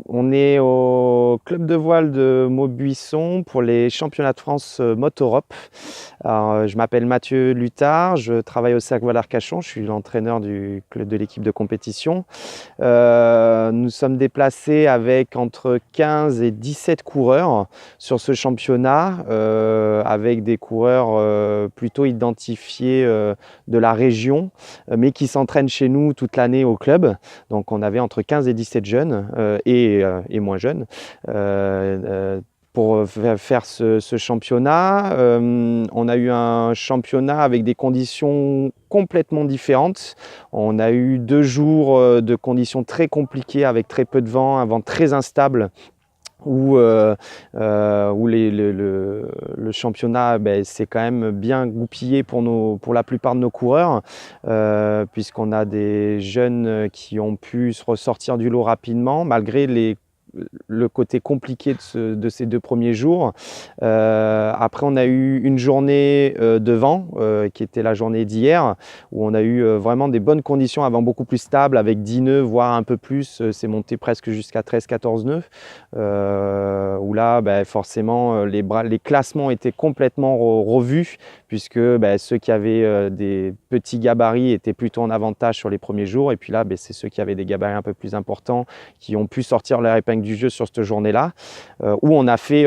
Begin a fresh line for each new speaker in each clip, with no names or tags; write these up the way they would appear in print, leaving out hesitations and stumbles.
On est au club de voile de Maubuisson pour les championnats de France Moto-Europe. Je m'appelle Mathieu Luttard, je travaille au Cercle Voile Arcachon, je suis l'entraîneur du club de l'équipe de compétition. Nous sommes déplacés avec entre 15 et 17 coureurs sur ce championnat, avec des coureurs plutôt identifiés de la région, mais qui s'entraînent chez nous toute l'année au club. Donc on avait entre 15 et 17 jeunes et moins jeunes pour faire ce championnat. On a eu un championnat avec des conditions complètement différentes. On a eu 2 jours de conditions très compliquées avec très peu de vent, un vent très instable, où le championnat s'est quand même bien goupillé pour la plupart de nos coureurs, puisqu'on a des jeunes qui ont pu se ressortir du lot rapidement, malgré le côté compliqué de ces 2 premiers jours. Après, on a eu une journée de vent, qui était la journée d'hier, où on a eu vraiment des bonnes conditions, un vent beaucoup plus stable, avec 10 nœuds, voire un peu plus. C'est monté presque jusqu'à 13-14 nœuds, où là, forcément, les classements étaient complètement revus, puisque ceux qui avaient des petits gabarits étaient plutôt en avantage sur les premiers jours, et puis là, c'est ceux qui avaient des gabarits un peu plus importants qui ont pu sortir leur épingle du jeu sur cette journée-là, où on a fait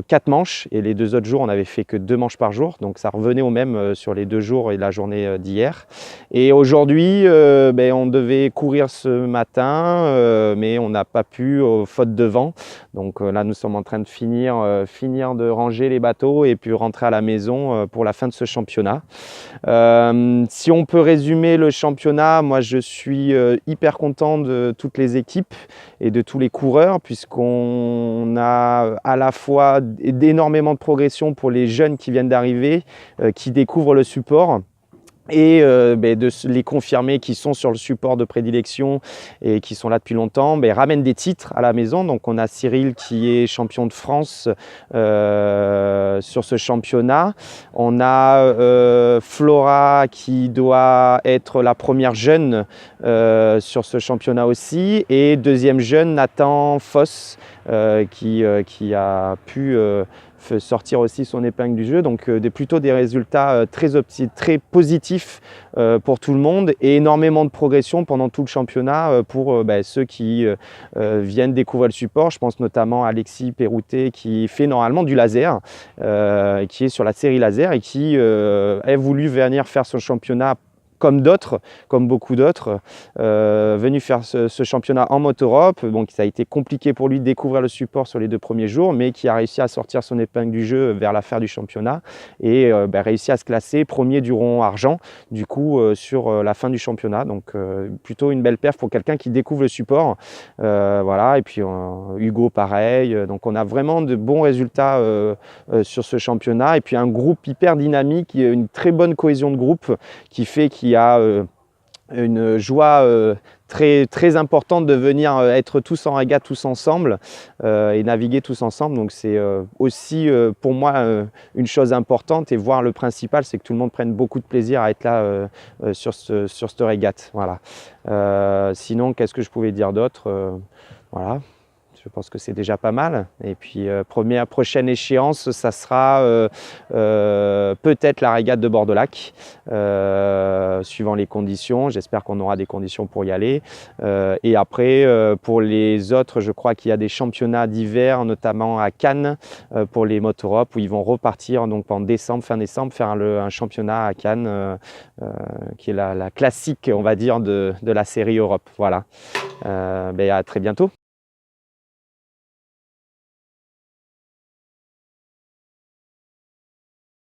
4 manches, et les 2 autres jours on n'avait fait que 2 manches par jour, donc ça revenait au même sur les 2 jours et la journée d'hier. Et aujourd'hui on devait courir ce matin, mais on n'a pas pu, faute de vent. Donc là nous sommes en train de finir de ranger les bateaux et puis rentrer à la maison pour la fin de ce championnat. Si on peut résumer le championnat, moi je suis hyper content de toutes les équipes et de tous les coureurs, puisqu'on a à la fois d'énormément de progression pour les jeunes qui viennent d'arriver, qui découvrent le support, et de les confirmer qui sont sur le support de prédilection et qui sont là depuis longtemps, ramènent des titres à la maison. Donc on a Cyril qui est champion de France sur ce championnat. On a Flora qui doit être la première jeune sur ce championnat aussi, et deuxième jeune Nathan Foss qui a pu sortir aussi son épingle du jeu. Donc plutôt des résultats très positifs pour tout le monde, et énormément de progression pendant tout le championnat pour ceux qui viennent découvrir le support. Je pense notamment à Alexis Péroutet qui fait normalement du laser, qui est sur la série laser et qui a voulu venir faire son championnat comme d'autres, comme beaucoup d'autres, venu faire ce championnat en Moto-Europe. Donc ça a été compliqué pour lui de découvrir le support sur les 2 premiers jours, mais qui a réussi à sortir son épingle du jeu vers la fin du championnat, et réussi à se classer premier du rond argent du coup sur la fin du championnat. Donc plutôt une belle perf pour quelqu'un qui découvre le support. Voilà. Et puis Hugo pareil. Donc on a vraiment de bons résultats sur ce championnat, et puis un groupe hyper dynamique, une très bonne cohésion de groupe qui fait qu'il y a une joie très importante de venir être tous en régate, tous ensemble, et naviguer tous ensemble. Donc c'est aussi pour moi une chose importante, et voir le principal, c'est que tout le monde prenne beaucoup de plaisir à être là sur cette régate. Voilà. Sinon, qu'est-ce que je pouvais dire d'autre? Voilà. Je pense que c'est déjà pas mal. Et puis prochaine échéance, ça sera peut-être la régate de Bord-de-Lac, suivant les conditions. J'espère qu'on aura des conditions pour y aller. Et après, pour les autres, je crois qu'il y a des championnats d'hiver, notamment à Cannes, pour les Moto-Europe, où ils vont repartir donc en décembre, fin décembre, faire un championnat à Cannes, qui est la classique, on va dire, de la série Europe. Voilà. À très bientôt.